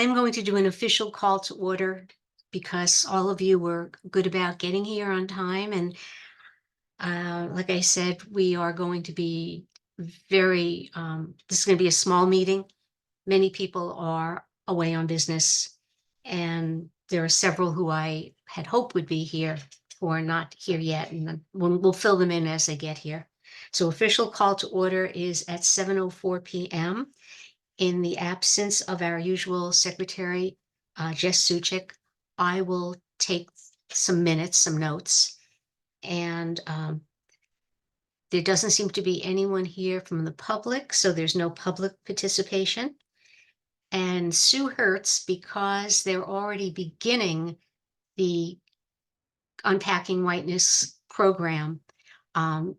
am going to do an official call to order because all of you were good about getting here on time. And like I said, we are going to be this is going to be a small meeting. Many people are away on business, and there are several who I had hoped would be here who are not here yet, and then we'll fill them in as they get here. So official call to order is at 7:04 p.m. In the absence of our usual secretary, Jess Suchik, I will take some minutes, some notes, and there doesn't seem to be anyone here from the public, so there's no public participation. And Sue Hertz, because they're already beginning the Unpacking Whiteness program,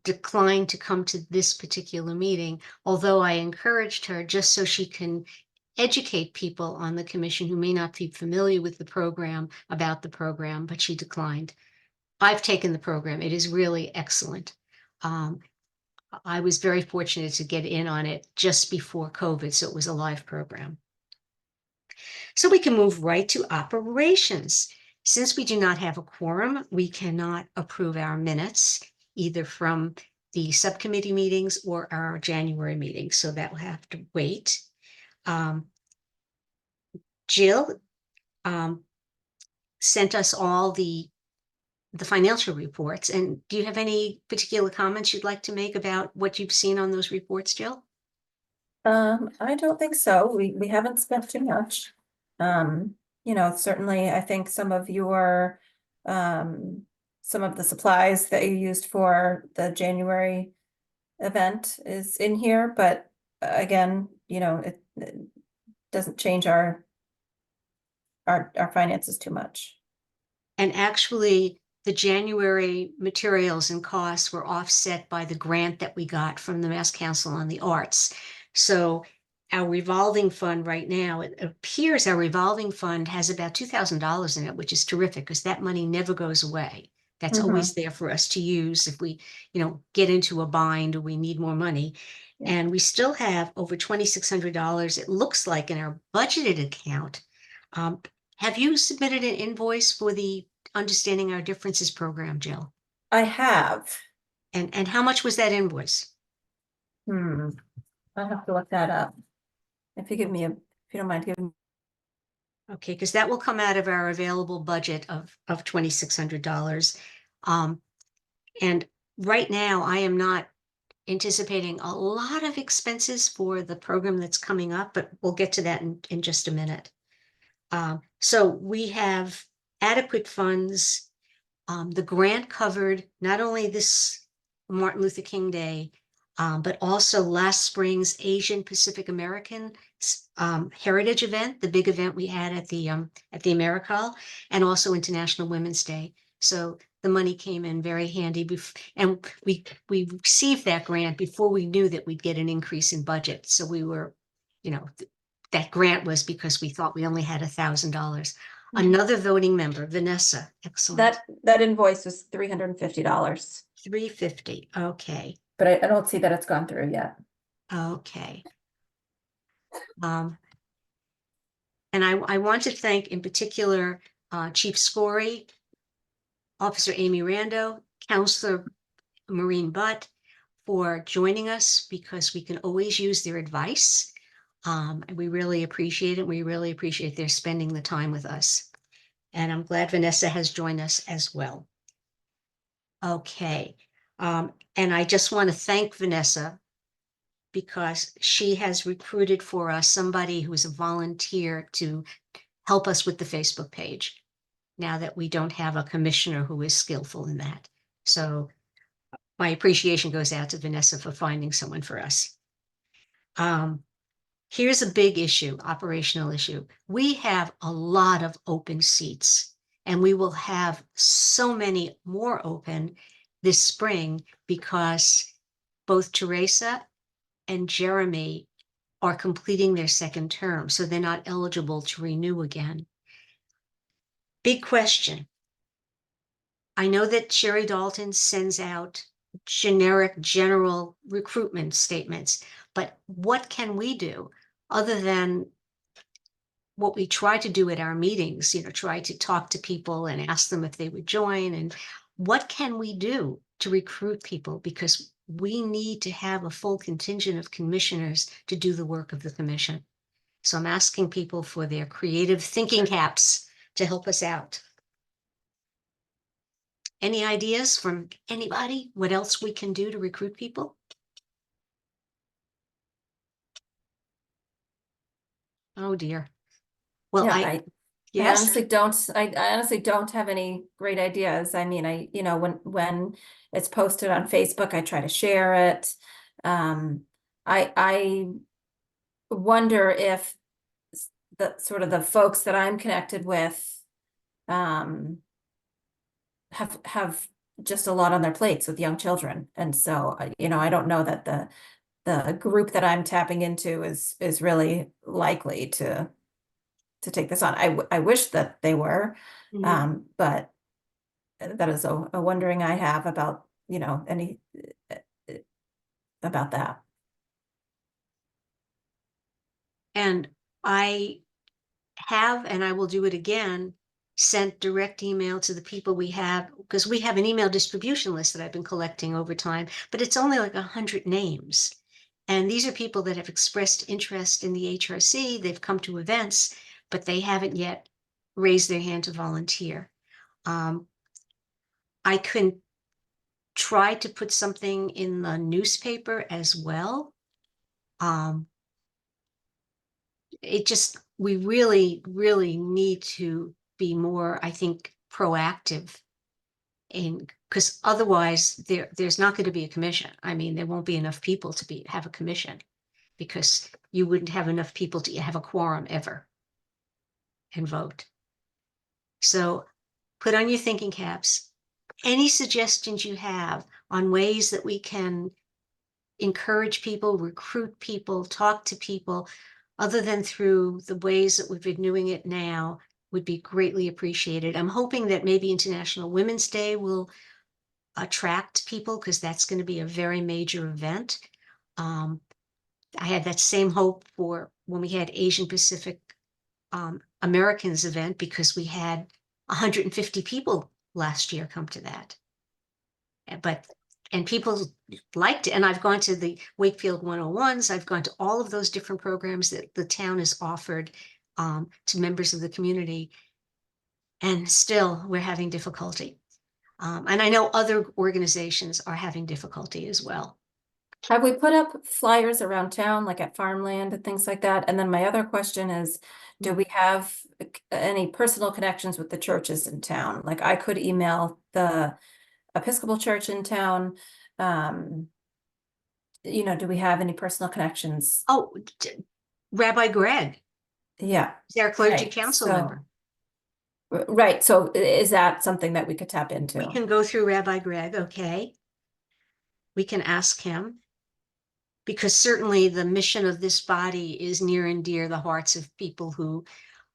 declined to come to this particular meeting, although I encouraged her just so she can educate people on the commission who may not be familiar with the program about the program, but she declined. I've taken the program. It is really excellent. I was very fortunate to get in on it just before COVID, so it was a live program. So we can move right to operations. Since we do not have a quorum, we cannot approve our minutes, either from the subcommittee meetings or our January meetings, so that will have to wait. Jill sent us all the financial reports. And do you have any particular comments you'd like to make about what you've seen on those reports, Jill? I don't think so. We haven't spent too much. Certainly I think some of the supplies that you used for the January event is in here, but again, it doesn't change our finances too much. And actually, the January materials and costs were offset by the grant that we got from the Mass Council on the Arts. So our revolving fund right now, it appears our revolving fund has about $2,000 in it, which is terrific because that money never goes away. That's always there for us to use if we, get into a bind or we need more money. Yeah. And we still have over $2,600, it looks like, in our budgeted account. Have you submitted an invoice for the Understanding Our Differences program, Jill? I have. And how much was that invoice? I'll have to look that up. If you don't mind giving me. Okay, because that will come out of our available budget of $2,600. And right now, I am not anticipating a lot of expenses for the program that's coming up, but we'll get to that in just a minute. So we have adequate funds. The grant covered not only this Martin Luther King Day, but also last spring's Asian Pacific American Heritage event, the big event we had at the AmeriCall, and also International Women's Day. So the money came in very handy, and we received that grant before we knew that we'd get an increase in budget. So we were, that grant was because we thought we only had $1,000. Another voting member, Vanessa, excellent. That invoice was $350. $350, okay. But I don't see that it's gone through yet. Okay. And I want to thank in particular Chief Scory, Officer Amy Rando, Counselor Maureen Butt for joining us because we can always use their advice. And we really appreciate it. We really appreciate their spending the time with us. And I'm glad Vanessa has joined us as well. Okay. And I just want to thank Vanessa because she has recruited for us somebody who's a volunteer to help us with the Facebook page now that we don't have a commissioner who is skillful in that. So my appreciation goes out to Vanessa for finding someone for us. Here's a big issue, operational issue. We have a lot of open seats, and we will have so many more open this spring because both Teresa and Jeremy are completing their second term, so they're not eligible to renew again. Big question. I know that Sherry Dalton sends out generic, general recruitment statements, but what can we do other than what we try to do at our meetings, try to talk to people and ask them if they would join, and what can we do to recruit people, because we need to have a full contingent of commissioners to do the work of the commission. So I'm asking people for their creative thinking caps to help us out. Any ideas from anybody? What else we can do to recruit people? Oh dear. Well, Yeah, I yes. honestly don't, I honestly don't have any great ideas. I mean, when it's posted on Facebook, I try to share it. I wonder if the sort of the folks that I'm connected with, um, have just a lot on their plates with young children. And so, I don't know that the group that I'm tapping into is really likely to take this on. I wish that they were, Mhm. but that is a wondering I have about, any about that. And I have, and I will do it again, sent direct email to the people we have, because we have an email distribution list that I've been collecting over time, but it's only like 100 names. And these are people that have expressed interest in the HRC. They've come to events, but they haven't yet raised their hand to volunteer. Um, I can try to put something in the newspaper as well. Um, we really, really need to be more, I think, proactive in, because otherwise there's not going to be a commission. I mean, there won't be enough people to have a commission, because you wouldn't have enough people to have a quorum ever and vote. So put on your thinking caps. Any suggestions you have on ways that we can encourage people, recruit people, talk to people, other than through the ways that we've been doing it now, would be greatly appreciated. I'm hoping that maybe International Women's Day will attract people, because that's going to be a very major event. Um, I had that same hope for when we had Asian Pacific Americans event, because we had 150 people last year come to that. But and people liked it. And I've gone to the Wakefield 101s. I've gone to all of those different programs that the town has offered to members of the community. And still, we're having difficulty. And I know other organizations are having difficulty as well. Have we put up flyers around town, like at farmland and things like that? And then my other question is, do we have any personal connections with the churches in town? Like I could email the Episcopal Church in town. Um, do we have any personal connections? Oh, Rabbi Greg Yeah, is our clergy right. council member. Right. So is that something that we could tap We into? can go through Rabbi Greg, okay? We can ask him, because certainly the mission of this body is near and dear the hearts of people who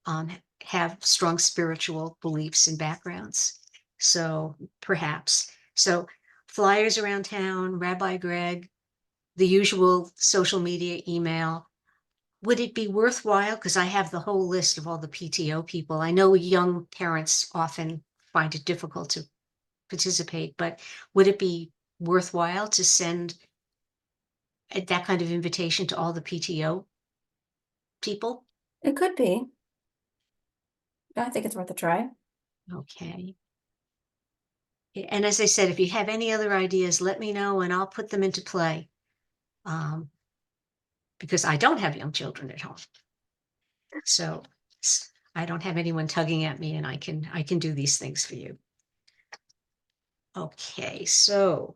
um, have strong spiritual beliefs and backgrounds. So perhaps. So flyers around town, Rabbi Greg, the usual social media, email. Would it be worthwhile? Because I have the whole list of all the PTO people. I know young parents often find it difficult to participate, but would it be worthwhile to send that kind of invitation to all the PTO people? It could be. I think it's worth a try. Okay. And as I said, if you have any other ideas, let me know and I'll put them into play. Um, because I don't have young children at home. So I don't have anyone tugging at me, and I can do these things for you. Okay, so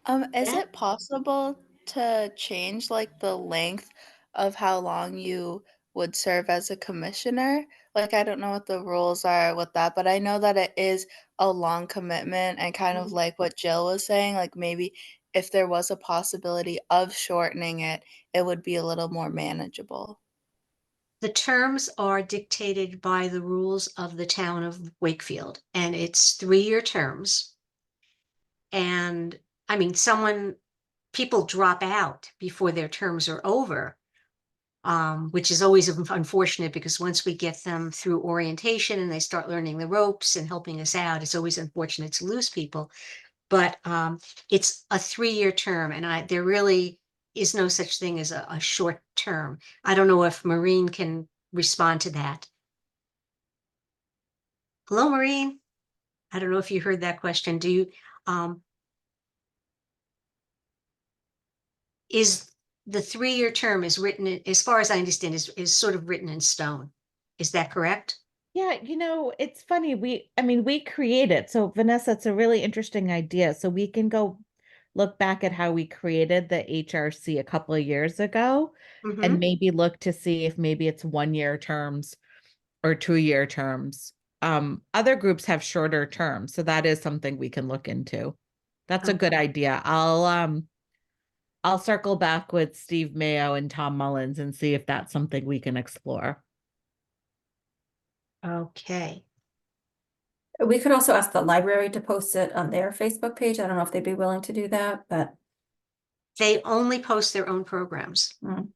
Is that it possible to change like the length of how long you would serve as a commissioner? Like, I don't know what the rules are with that, but I know that it is a long commitment and kind of like what Jill was saying, like maybe if there was a possibility of shortening it, it would be a little more manageable. the terms are dictated by the rules of the town of Wakefield, and it's 3-year terms. And I mean, people drop out before their terms are over. which is always unfortunate because once we get them through orientation and they start learning the ropes and helping us out, it's always unfortunate to lose people. But it's a 3-year term, and there really is no such thing as a short term. I don't know if Maureen can respond to that. Hello, Maureen. I don't know if you heard that question. Do you, is the 3-year term is written, as far as I understand, is sort of written in stone. Is that correct? Yeah, it's funny. We created. So Vanessa, it's a really interesting idea. So we can go look back at how we created the HRC a couple of years ago and Mm-hmm. maybe look to see if maybe it's 1-year terms or 2-year terms. Other groups have shorter terms, so that is something we can look into. That's a good idea. I'll circle back with Steve Mayo and Tom Mullins and see if that's something we can explore. Okay. We could also ask the library to post it on their Facebook page. I don't know if they'd be willing to do that, but They only post their own programs. mm.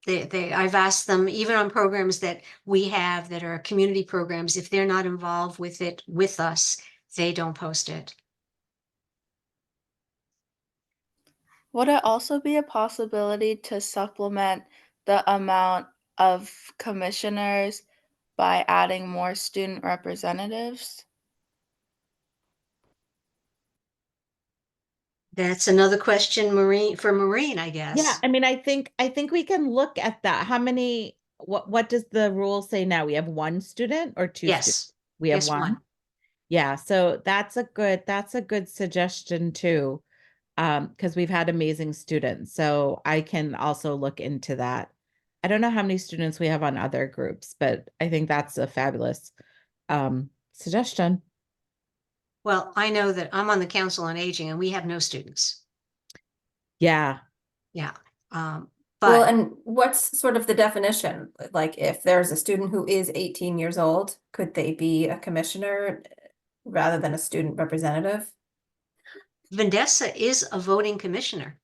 I've asked them, even on programs that we have that are community programs, if they're not involved with it with us, they don't post it. Would it also be a possibility to supplement the amount of commissioners by adding more student representatives? That's another question, Maureen, I Yeah, guess. I think we can look at that. What does the rule say now? We have one student or two students? Yes. We have Yes, one. one. Yeah, so that's a good suggestion too. Because we've had amazing students. So I can also look into that. I don't know how many students we have on other groups, but I think that's a fabulous suggestion. Well, I know that I'm on the Council on Aging and we have no students. Yeah. Yeah. Well, But and what's sort of the definition? Like if there's a student who is 18 years old, could they be a commissioner rather than a student representative? Vanessa is a voting commissioner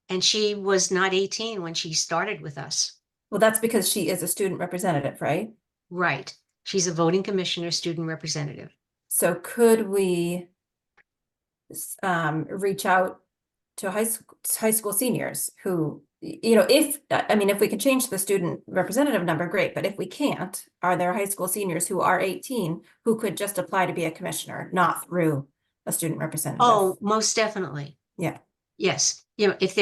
and she was not 18 when she started with us. Well, that's because she is a student representative, right? Right. She's a voting commissioner, student representative. So could we reach out to high school seniors who, if we can change the student representative number, great, but if we can't, are there high school seniors who are 18 who could just apply to be a commissioner, not through a student representative? Oh, most definitely. Yeah. Yes. If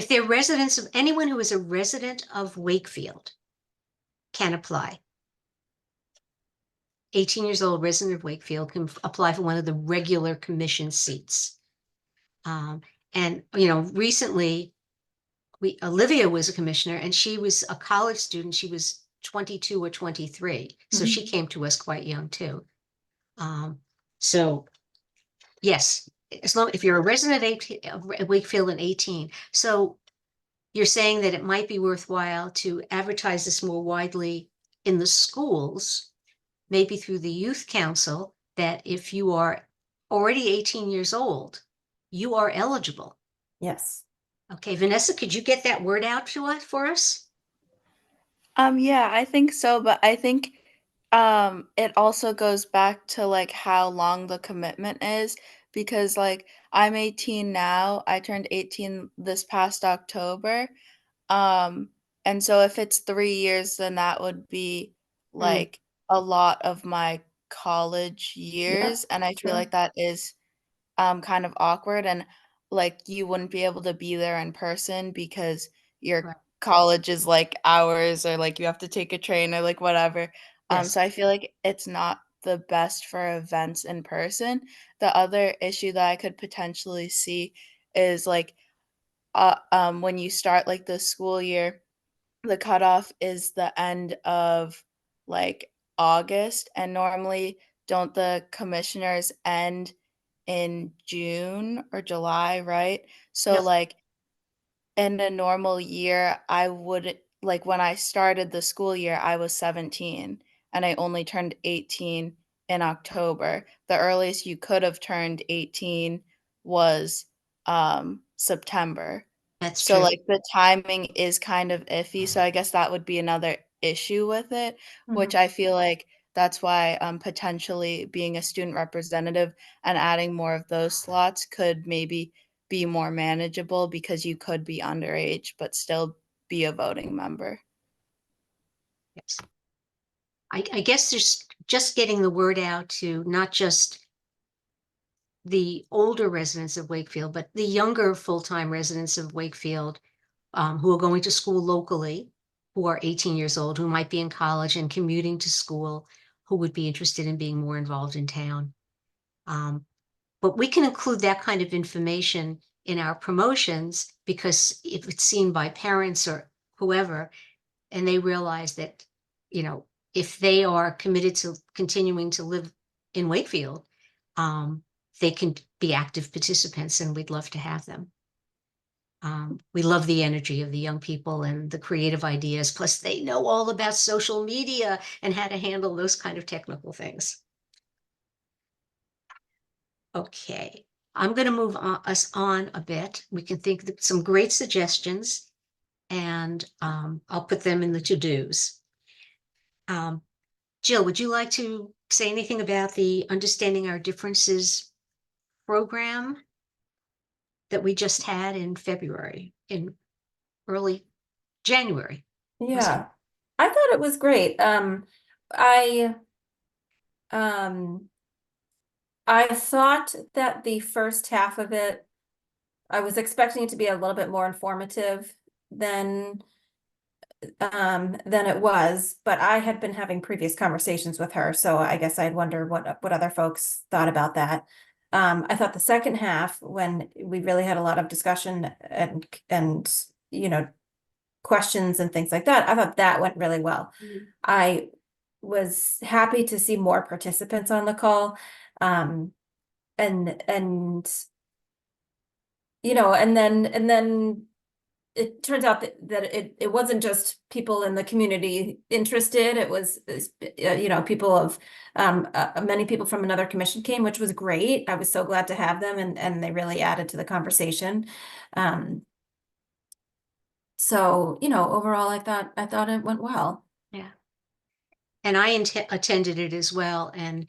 they're residents of anyone who is a resident of Wakefield can apply. 18 years old resident of Wakefield can apply for one of the regular commission seats. And recently Olivia was a commissioner and she was a college student. She was 22 or 23. So she came to us quite young too. So yes, as long if you're a resident of Wakefield and 18. So you're saying that it might be worthwhile to advertise this more widely in the schools, maybe through the youth council, that if you are already 18 years old, you are eligible. Yes. Okay, Vanessa, could you get that word out to us for us? Yeah, I think so, but I think it also goes back to like how long the commitment is because like I'm 18 now. I turned 18 this past October. Um and so if it's 3 years then that would be Mm, like a lot of my college Yep. years and I feel True. like that is kind of awkward and like you wouldn't be able to be there in person because your right. college is like hours or like you have to take a train or like whatever. Yes. So I feel like it's not the best for events in person. The other issue that I could potentially see is like when you start like the school year, the cutoff is the end of like August, and normally don't the commissioners end in June or July, right? So Yep. like in a normal year, I would like when I started the school year, I was 17 and I only turned 18 in October. The earliest you could have turned 18 was September. That's So true. like the timing is kind of iffy. So I guess that would be another issue with it, which Mhm. I feel like that's why potentially being a student representative and adding more of those slots could maybe be more manageable because you could be underage but still be a voting member. Yes. I guess there's just getting the word out to not just the older residents of Wakefield, but the younger full-time residents of Wakefield, who are going to school locally, who are 18 years old, who might be in college and commuting to school, who would be interested in being more involved in town. But we can include that kind of information in our promotions, because if it's seen by parents or whoever, and they realize that, you know, if they are committed to continuing to live in Wakefield, they can be active participants, and we'd love to have them. We love the energy of the young people and the creative ideas. Plus, they know all about social media and how to handle those kind of technical things. Okay, I'm going to move us on a bit. We can think of some great suggestions, and I'll put them in the to-dos. Jill, would you like to say anything about the Understanding Our Differences program that we just had in February, in early January? Was it? Yeah, I thought it was great. I um I thought that the first half of it, I was expecting it to be a little bit more informative than than it was, but I had been having previous conversations with her, so I guess I'd wonder what other folks thought about that. I thought the second half, when we really had a lot of discussion and you know, questions and things like that, I thought that went really well. Mhm. I was happy to see more participants on the call. And you know, and then it turns out that it wasn't just people in the community interested. It was, you know, people of many people from another commission came, which was great. I was so glad to have them, and they really added to the conversation. So, you know, overall, I thought it went well. Yeah. And I attended it as well. And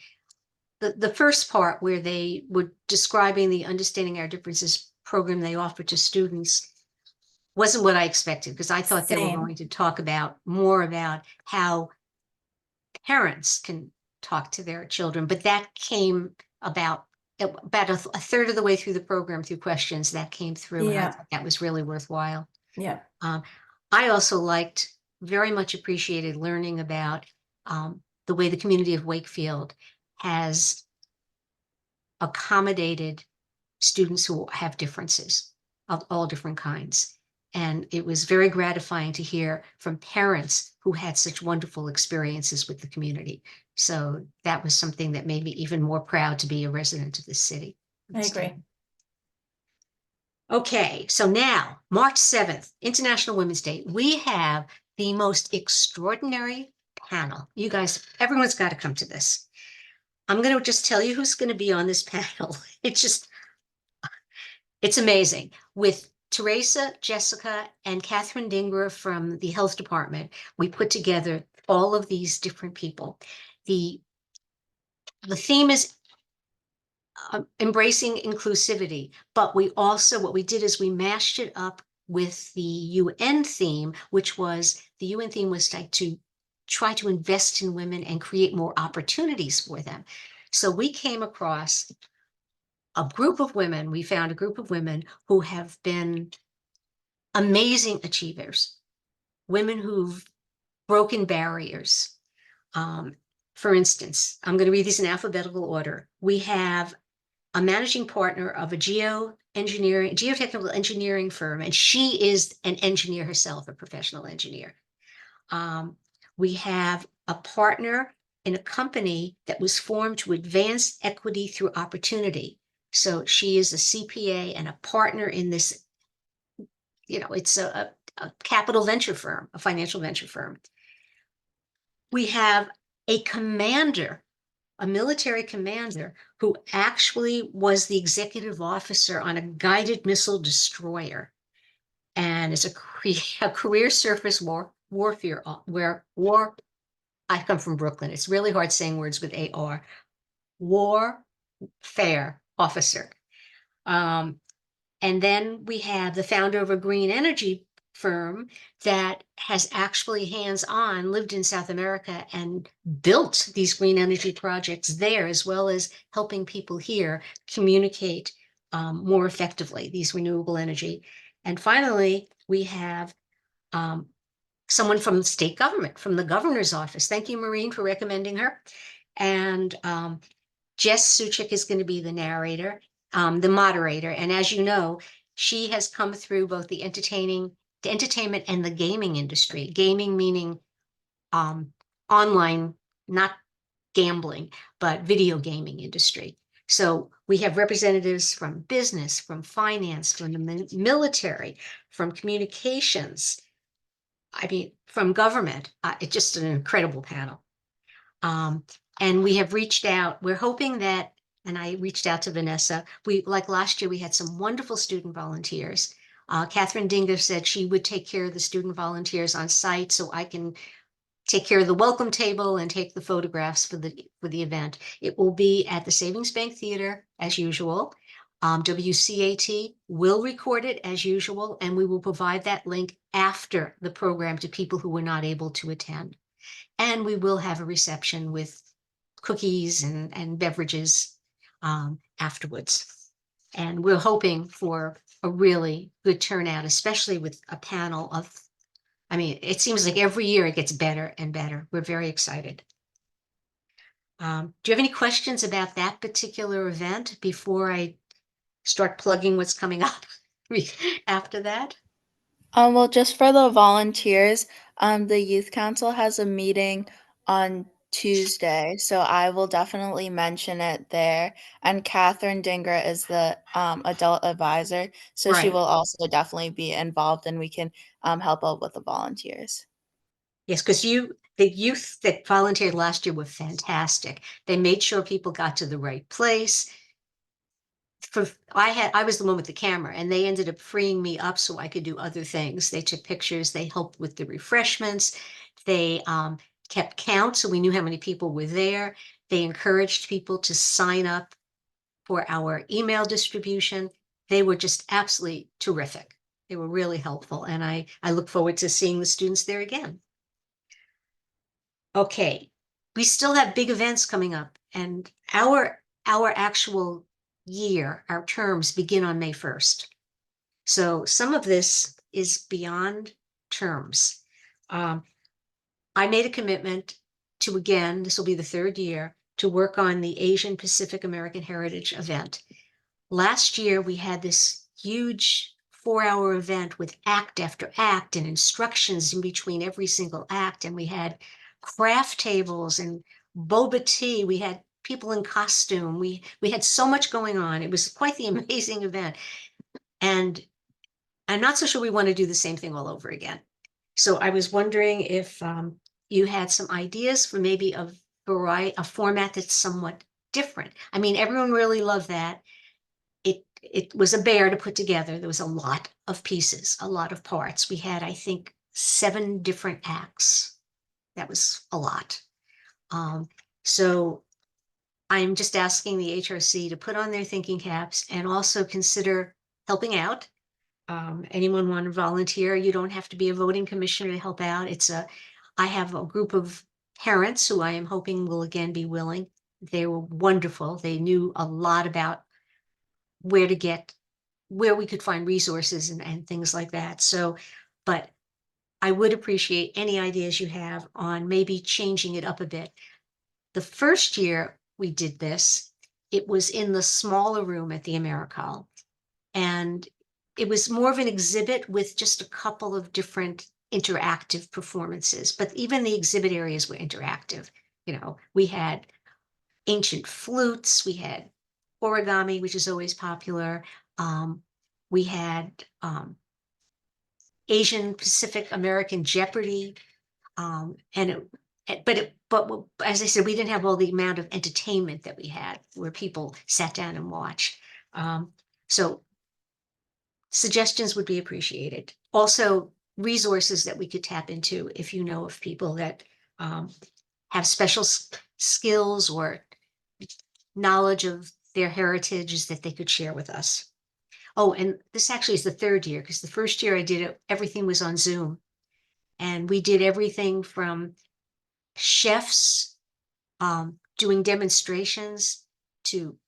the first part where they were describing the Understanding Our Differences program they offered to students wasn't what I expected, because I thought they were Same. going to talk about more about how parents can talk to their children, but that came about a third of the way through the program, through questions that came through, and I Yeah, thought that was really worthwhile. yeah, Um, I also very much appreciated learning about the way the community of Wakefield has accommodated students who have differences of all different kinds. And it was very gratifying to hear from parents who had such wonderful experiences with the community. So that was something that made me even more proud to be a resident of this city. I agree. Okay, so now, March 7th, International Women's Day, we have the most extraordinary panel. You guys, everyone's got to come to this. I'm going to just tell you who's going to be on this panel. It's amazing. With Teresa, Jessica, and Catherine Dinger from the health department, we put together all of these different people. The theme is embracing inclusivity, but what we did is we mashed it up with the UN theme, which was the UN theme was like to try to invest in women and create more opportunities for them. So we came across we found a group of women who have been amazing achievers, women who've broken barriers. For instance, I'm going to read these in alphabetical order. We have a managing partner of a geotechnical engineering firm, and she is an engineer herself, a professional engineer. We have a partner in a company that was formed to advance equity through opportunity. So she is a CPA and a partner in this, it's a capital venture firm, a financial venture firm. We have a commander, a military commander, who actually was the executive officer on a guided missile destroyer. and it's a career surface warfare where war. I come from Brooklyn. It's really hard saying words with AR. Warfare officer. And then we have the founder of a green energy firm that has actually hands-on lived in South America and built these green energy projects there, as well as helping people here communicate more effectively these renewable energy. And finally, we have someone from the state government, from the governor's office. Thank you, Maureen, for recommending her. And Jess Suchik is going to be the narrator, the moderator. And as you know, she has come through both the entertainment and the gaming industry. Gaming meaning online, not gambling, but video gaming industry. So we have representatives from business, from finance, from the military, from communications, I mean, from government. It's just an incredible panel. And we have reached out, we're hoping that, and I reached out to Vanessa, like last year, we had some wonderful student volunteers. Catherine Dinger said she would take care of the student volunteers on site so I can take care of the welcome table and take the photographs for the event. It will be at the Savings Bank Theater as usual. WCAT will record it as usual, and we will provide that link after the program to people who were not able to attend. And we will have a reception with cookies and beverages afterwards. And we're hoping for a really good turnout, especially with a panel of, I mean, it seems like every year it gets better and better. We're very excited. Do you have any questions about that particular event before I start plugging what's coming up after that? Well, just for the volunteers, the youth council has a meeting on Tuesday, so I will definitely mention it there. And Catherine Dinger is the adult advisor, so she Right. will also definitely be involved, and we can help out with the volunteers. Yes, because the youth that volunteered last year were fantastic. They made sure people got to the right place. I was the one with the camera, and they ended up freeing me up so I could do other things. They took pictures, they helped with the refreshments, they kept count so we knew how many people were there. They encouraged people to sign up for our email distribution. They were just absolutely terrific. They were really helpful, and I look forward to seeing the students there again. Okay, we still have big events coming up, and our actual year, our terms begin on May 1st. So some of this is beyond terms. I made a commitment to, again, this will be the third year, to work on the Asian Pacific American Heritage event. Last year, we had this huge 4-hour event with act after act and instructions in between every single act. And we had craft tables and boba tea. We had people in costume. We had so much going on. It was quite the amazing event. And I'm not so sure we want to do the same thing all over again. So I was wondering if you had some ideas for maybe a format that's somewhat different. I mean, everyone really loved that. It was a bear to put together. There was a lot of pieces, a lot of parts. We had, I think, 7 different acts. That was a lot. So I'm just asking the HRC to put on their thinking caps and also consider helping out. Anyone want to volunteer? You don't have to be a voting commissioner to help out. I have a group of parents who I am hoping will again be willing. They were wonderful. They knew a lot about where we could find resources and things like that. So, but I would appreciate any ideas you have on maybe changing it up a bit. The first year we did this, it was in the smaller room at the AmeriCol, and it was more of an exhibit with just a couple of different interactive performances, but even the exhibit areas were interactive. We had ancient flutes, we had origami, which is always popular. We had Asian Pacific American Jeopardy, but as I said, we didn't have all the amount of entertainment that we had where people sat down and watched. So suggestions would be appreciated. Also, resources that we could tap into if you know of people that have special skills or knowledge of their heritages that they could share with us. Oh, and this actually is the third year, because the first year I did it, everything was on Zoom. And we did everything from chefs doing demonstrations to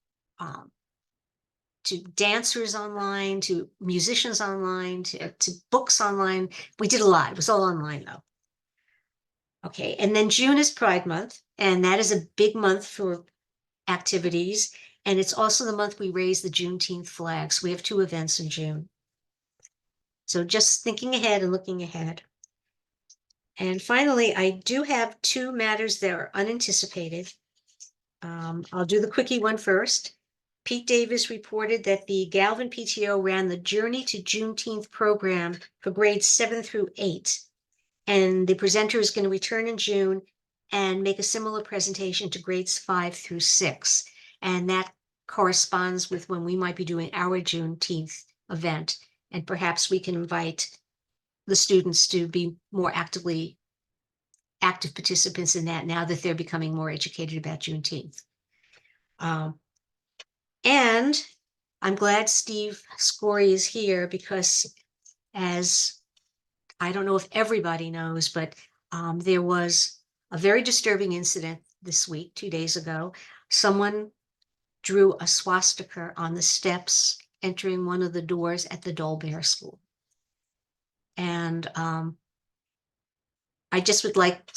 dancers online, to musicians online, to books online. We did a lot. It was all online though. Okay, and then June is Pride Month, and that is a big month for activities. And it's also the month we raise the Juneteenth flags. We have 2 events in June. So just thinking ahead and looking ahead. And finally, I do have 2 matters that are unanticipated. I'll do the quickie one first. Pete Davis reported that the Galvin PTO ran the Journey to Juneteenth program for grades 7 through 8. And the presenter is going to return in June and make a similar presentation to grades 5 through 6. And that corresponds with when we might be doing our Juneteenth event. And perhaps we can invite the students to be more active participants in that now that they're becoming more educated about Juneteenth. And I'm glad Steve Scory is here because, as I don't know if everybody knows, but there was a very disturbing incident this week, 2 days ago. Someone drew a swastika on the steps entering one of the doors at the Dolbear School. And I just would like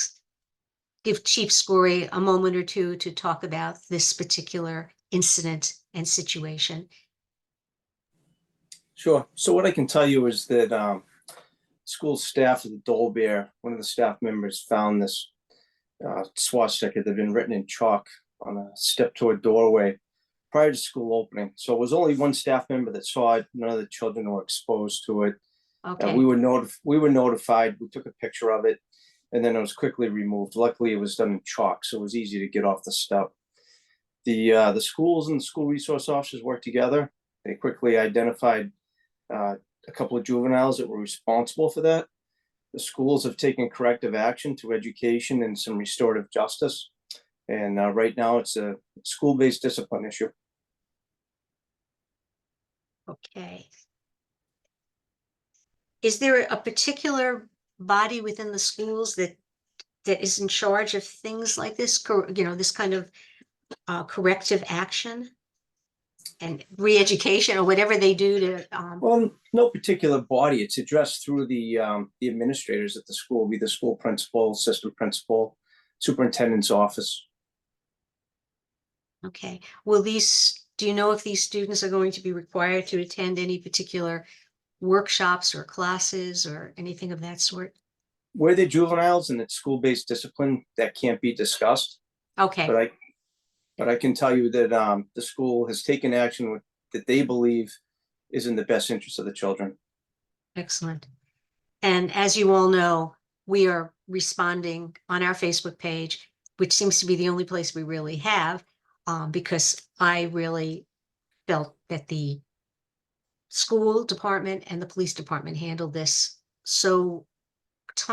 give Chief Scory a moment or two to talk about this particular incident and situation. Sure. So what I can tell you is that school staff at the Dolbear, one of the staff members found this swastika that had been written in chalk on a step to a doorway prior to school opening. So it was only one staff member that saw it. None of the children were exposed to it. Okay. We were notified. We took a picture of it, and then it was quickly removed. Luckily, it was done in chalk, so it was easy to get off the step. The schools and the school resource officers worked together. They quickly identified a couple of juveniles that were responsible for that. The schools have taken corrective action to education and some restorative justice. And right now it's a school-based discipline issue. Okay. Is there a particular body within the schools that is in charge of things like this, this kind of corrective action and re-education or whatever they do to? Well, no particular body. It's addressed through the administrators at the school, be the school principal, assistant principal, superintendent's office. Okay. Do you know if these students are going to be required to attend any particular workshops or classes or anything of that sort? Where they're juveniles and it's school-based discipline, that can't be discussed. Okay. But I can tell you that the school has taken action that they believe is in the best interest of the children. Excellent. And as you all know, we are responding on our Facebook page, which seems to be the only place we really have, because I really felt that the school department and the police department handled this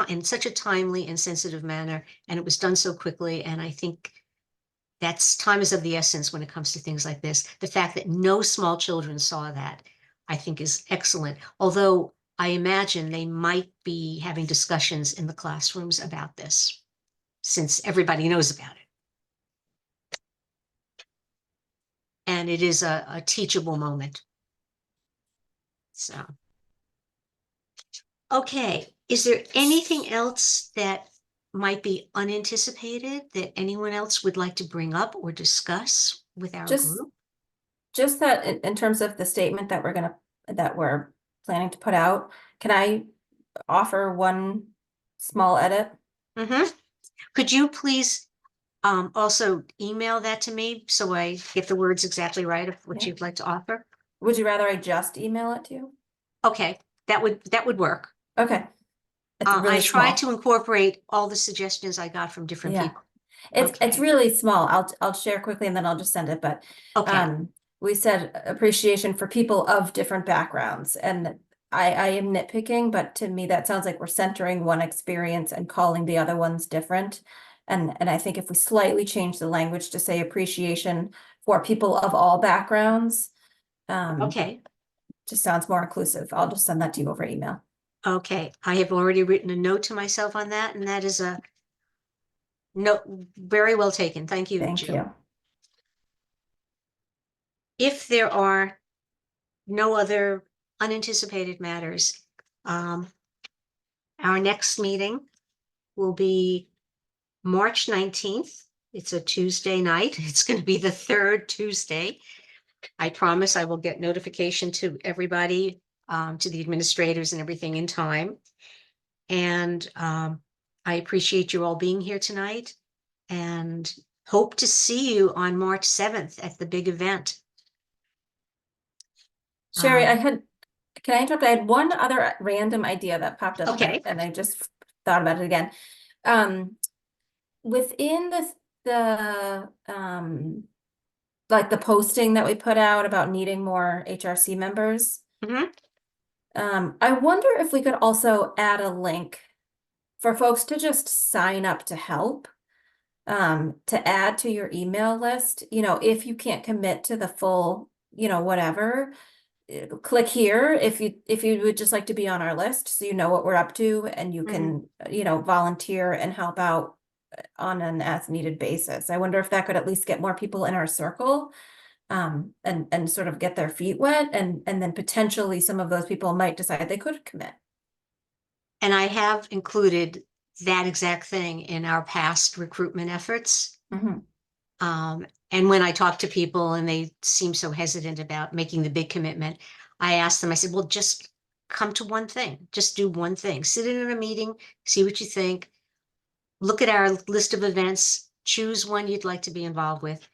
in such a timely and sensitive manner, and it was done so quickly. And I think time is of the essence when it comes to things like this. The fact that no small children saw that, I think, is excellent. Although I imagine they might be having discussions in the classrooms about this, since everybody knows about it. And it is a teachable moment. So, okay, is there anything else that might be unanticipated that anyone else would like to bring up or discuss with our group? Just that in terms of the statement that we're planning to put out, can I offer one small edit? Mm-hmm. Could you please also email that to me so I get the words exactly right of what you'd like to offer? Would you rather I just email it to you? Okay, that would work. Okay. It's really I tried small. to incorporate all the suggestions I got from different people. It's really small. I'll share quickly and then I'll just send it. But Okay. we said appreciation for people of different backgrounds. And I am nitpicking, but to me, that sounds like we're centering one experience and calling the other ones different. And I think if we slightly change the language to say appreciation for people of all backgrounds, Okay, just sounds more inclusive. I'll just send that to you over email. okay. I have already written a note to myself on that, and that is a note very well taken. Thank you, Thank Jill. you. If there are no other unanticipated matters, our next meeting will be March 19th. It's a Tuesday night. It's going to be the third Tuesday. I promise I will get notification to everybody, to the administrators and everything in time. And I appreciate you all being here tonight and hope to see you on March 7th at the big event. Sherry, Um, can I interrupt? I had one other random idea that popped up Okay. and I just thought about it again. Within like the posting that we put out about needing more HRC members, mhm. I wonder if we could also add a link for folks to just sign up to help, to add to your email list. You know, if you can't commit to the full, whatever, click here if you would just like to be on our list, so you know what we're up to, and you can, volunteer and help out on an as needed basis. I wonder if that could at least get more people in our circle, and sort of get their feet wet, and then potentially some of those people might decide they could commit. And I have included that exact thing in our past recruitment efforts. Mhm. And when I talk to people and they seem so hesitant about making the big commitment, I ask them, I said, well, just come to one thing, just do one thing, sit in a meeting, see what you think, look at our list of events, choose one you'd like to be involved with.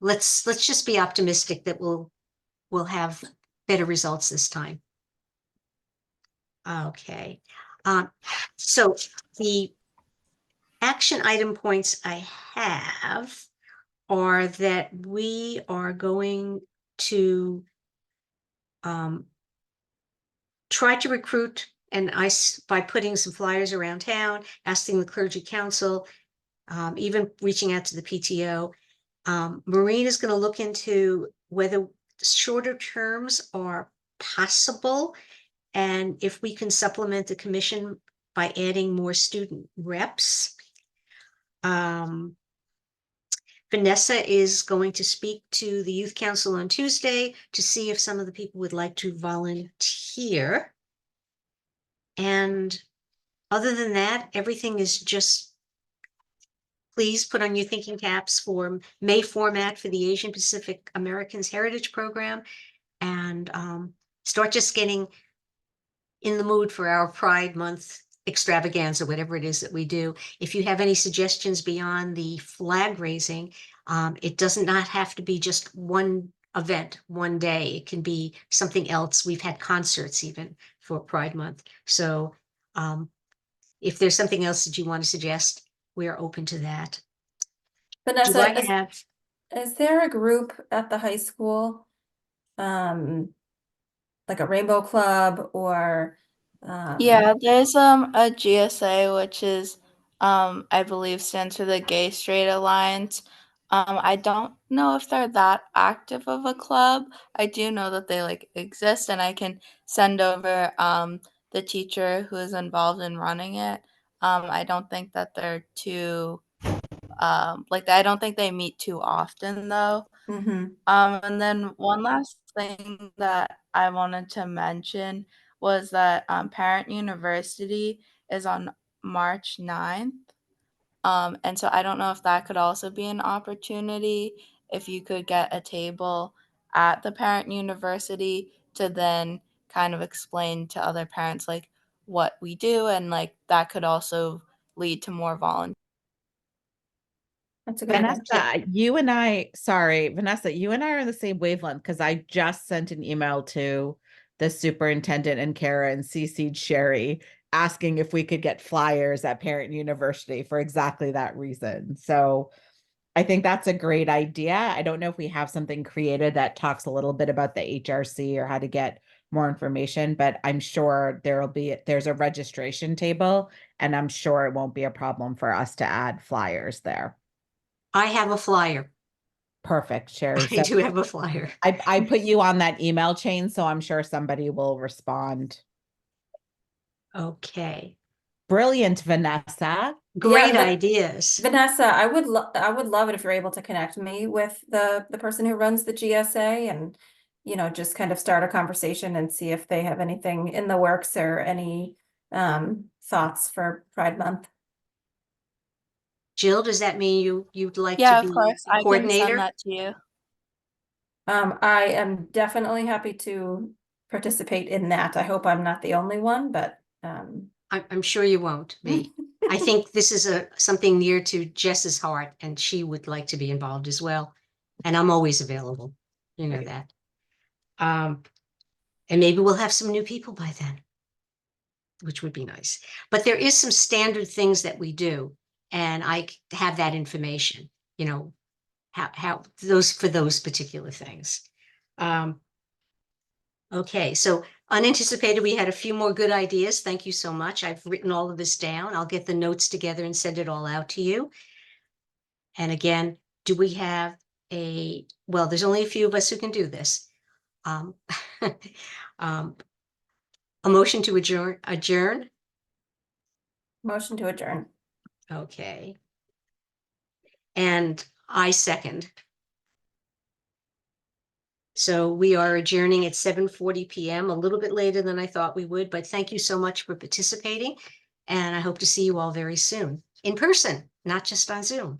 Let's just be optimistic that we'll have better results this time. Okay. So the action item points I have are that we are going to try to recruit, and by putting some flyers around town, asking the clergy council, even reaching out to the PTO. Maureen is going to look into whether shorter terms are possible, and if we can supplement the commission by adding more student reps. Vanessa is going to speak to the youth council on Tuesday to see if some of the people would like to volunteer. And other than that, everything is just, please put on your thinking caps for May format for the Asian Pacific Americans Heritage Program, and start just getting in the mood for our Pride Month extravaganza, whatever it is that we do. If you have any suggestions beyond the flag raising, it does not have to be just one event, one day. It can be something else. We've had concerts even for Pride Month. So if there's something else that you want to suggest, we are open to that. Do Vanessa, I have? is there a group at the high school, like a Rainbow Club or Yeah, there's a GSA, which is I believe stands for the Gay Straight Alliance. I don't know if they're that active of a club. I do know that they like exist, and I can send over the teacher who is involved in running it. I don't think that they're too like I don't think they meet too often though. Mhm. And then one last thing that I wanted to mention was that Parent University is on March 9th. And so I don't know if that could also be an opportunity if you could get a table at the Parent University to then kind of explain to other parents like what we do, and like that could also lead to more volunteers. That's a good idea. Vanessa, Vanessa, you and I are on the same wavelength, because I just sent an email to the superintendent and Kara and CC'd Sherry asking if we could get flyers at Parent University for exactly that reason. So I think that's a great idea. I don't know if we have something created that talks a little bit about the HRC or how to get more information, but I'm sure there's a registration table, and I'm sure it won't be a problem for us to add flyers there. I have a flyer. Perfect, Sherry. I So do have a flyer. I put you on that email chain, so I'm sure somebody will respond. Okay. Brilliant, Vanessa. Great but- ideas. Vanessa, I would love it if you're able to connect me with the person who runs the GSA and, you know, just kind of start a conversation and see if they have anything in the works or any thoughts for Pride Month. Jill, does that mean you'd like Yeah, to of be course. I can coordinator? send that to you. I am definitely happy to participate in that. I hope I'm not the only one, but I'm sure you won't be. I think this is something near to Jess's heart, and she would like to be involved as well. And I'm always available. You know that. And maybe we'll have some new people by then, which would be nice. But there is some standard things that we do, and I have that information, you know, how those for those particular things. Okay, so unanticipated, we had a few more good ideas. Thank you so much. I've written all of this down. I'll get the notes together and send it all out to you. And again, do we have well, there's only a few of us who can do this. Um, a motion to adjourn. motion to adjourn. Okay. And I second. So we are adjourning at 7:40 p.m., a little bit later than I thought we would, but thank you so much for participating. And I hope to see you all very soon in person, not just on Zoom.